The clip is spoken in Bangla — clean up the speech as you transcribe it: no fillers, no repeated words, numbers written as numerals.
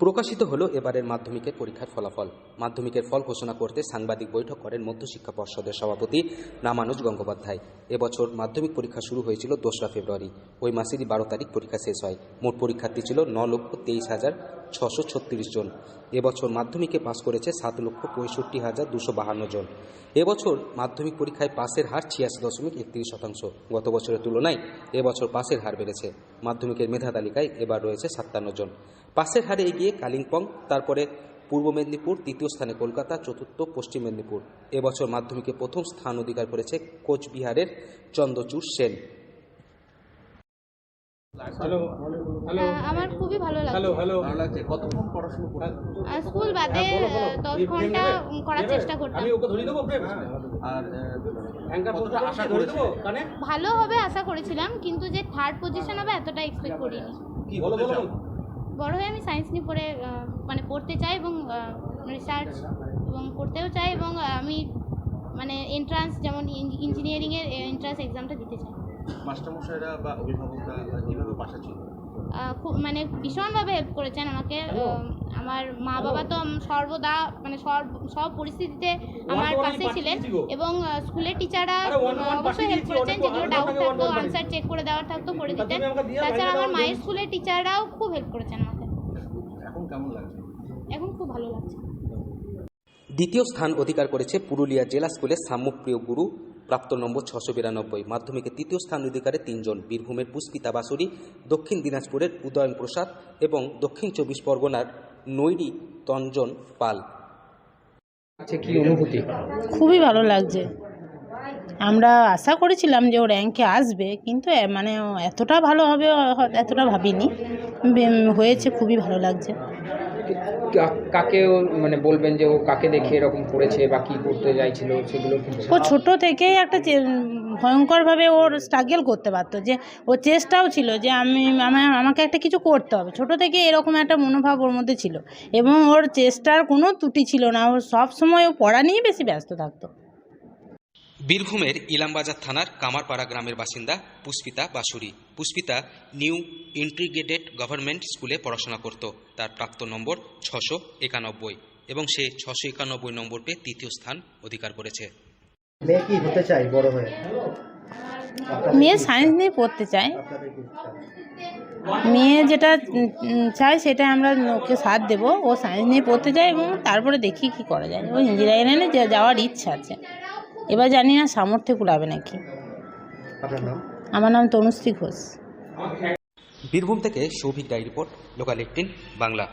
প্রকাশিত হলো এবারের মাধ্যমিকের পরীক্ষার ফলাফল। মাধ্যমিকের ফল ঘোষণা করতে সাংবাদিক বৈঠক করেন মধ্যশিক্ষা পর্ষদের সভাপতি রামানুজ গঙ্গোপাধ্যায়। এবছর মাধ্যমিক পরীক্ষা শুরু হয়েছিল 2রা ফেব্রুয়ারি। ওই মাসেরই 12 তারিখ পরীক্ষা শেষ হয়। মোট পরীক্ষার্থী ছিল 9,23,636 জন। এবছর মাধ্যমিকে পাস করেছে 7,65,252 জন। এবছর মাধ্যমিক পরীক্ষায় পাসের হার 86.31%। গত বছরের তুলনায় এবছর পাসের হার বেড়েছে। মাধ্যমিকের মেধা তালিকায় এবার রয়েছে 57 জন। পাসের হারে এগিয়ে কালিম্পং, তারপরে পূর্ব মেদিনীপুর, তৃতীয় স্থানে কলকাতা, চতুর্থ পশ্চিম মেদিনীপুর। এবছর মাধ্যমিকে প্রথম স্থান অধিকার করেছে কোচবিহারের চন্দ্রচূড় সেন। আমার খুবই ভালো লাগছে। কতক্ষণ পড়াশোনা করতে? স্কুল বাদে 10 ঘন্টা করার চেষ্টা করতাম। আর আশা করেছো ভালো হবে আশা করেছিলাম, কিন্তু যে 3rd পজিশন হবে এতটা এক্সপেক্ট করিনি। কি বলতে চাও? বড় হয়ে আমি সায়েন্স নিয়ে পড়তে চাই এবং রিসার্চ এবং করতেও চাই, এবং আমি এন্ট্রান্স, যেমন ইঞ্জিনিয়ারিংয়ের এন্ট্রান্স এক্সামটা দিতে চাই। মাস্টারমশাইরা বা অভিভাবকরা কীভাবে পাশে ছিল? খুব ভীষণভাবে হেল্প করেছেন আমাকে। আমার মা বাবা তো সর্বদা সব পরিস্থিতিতে আমার পাশে ছিলেন, এবং স্কুলের টিচাররা অবশ্যই হেল্প করেছেন। যেগুলো ডাউট থাকতো, আনসার চেক করে দেওয়ার থাকতো, করে দিতেন। তাছাড়া আমার মায়ের স্কুলের টিচাররাও খুব হেল্প করেছেন আমাকে। এখন কেমন লাগছে? এখন খুব ভালো লাগছে। দ্বিতীয় স্থান অধিকার করেছে পুরুলিয়া জেলা স্কুলের সাম্যপ্রিয় গুরু, প্রাপ্ত নম্বর 692। মাধ্যমিকে তৃতীয় স্থান অধিকারে 3 জন, বীরভূমের পুষ্পিতা বাসুরি, দক্ষিণ দিনাজপুরের উদয়ন প্রসাদ এবং দক্ষিণ 24 পরগনার নৈরি তঞ্জন পাল। কি অনুভূতি? খুবই ভালো লাগছে। আমরা আশা করেছিলাম যে ও র্যাঙ্কে আসবে, কিন্তু এতটা ভালো হবে এতটা ভাবিনি। হয়েছে, খুবই ভালো লাগছে। কাকে বলবেন যে ও কাকে দেখে এরকম করেছে বা কি করতে চাইছিল সেগুলো? ও ছোট থেকেই একটা ভয়ঙ্করভাবে ওর স্ট্রাগল করতে পারতো, যে ওর চেষ্টাও ছিল যে আমাকে একটা কিছু করতে হবে। ছোট থেকে এরকম একটা মনোভাব ওর মধ্যে ছিল, এবং ওর চেষ্টার কোনো ত্রুটি ছিল না। ও সবসময় ও পড়া নিয়ে বেশি ব্যস্ত থাকতো। বীরভূমের ইলামবাজার থানার কামারপাড়া গ্রামের বাসিন্দা Pushpita Bansuri. Pushpita new integrated government স্কুলে পড়াশোনা করত। তার প্রাপ্ত নম্বর 691 এবং সে 691 নম্বর পেয়ে তৃতীয় স্থান অধিকার করেছে। মেয়ে কি হতে চায় বড় হয়ে? মেয়ে সায়েন্স নিয়ে পড়তে চায়। মেয়ে যেটা চায় সেটা আমরা ওকে সাথ দেবো। ও সায়েন্স নিয়ে পড়তে চায় এবং তারপরে দেখি কি করা যায়। ও ইঞ্জিনিয়ারিংয়ে যাওয়ার ইচ্ছা আছে। এবার জানি না সামর্থ্যে কুলাবে নাকি। আমার নাম তনুশ্রী ঘোষ। বীরভূম থেকে সৌভিক ডায়েরি রিপোর্ট, লোকাল 18 বাংলা।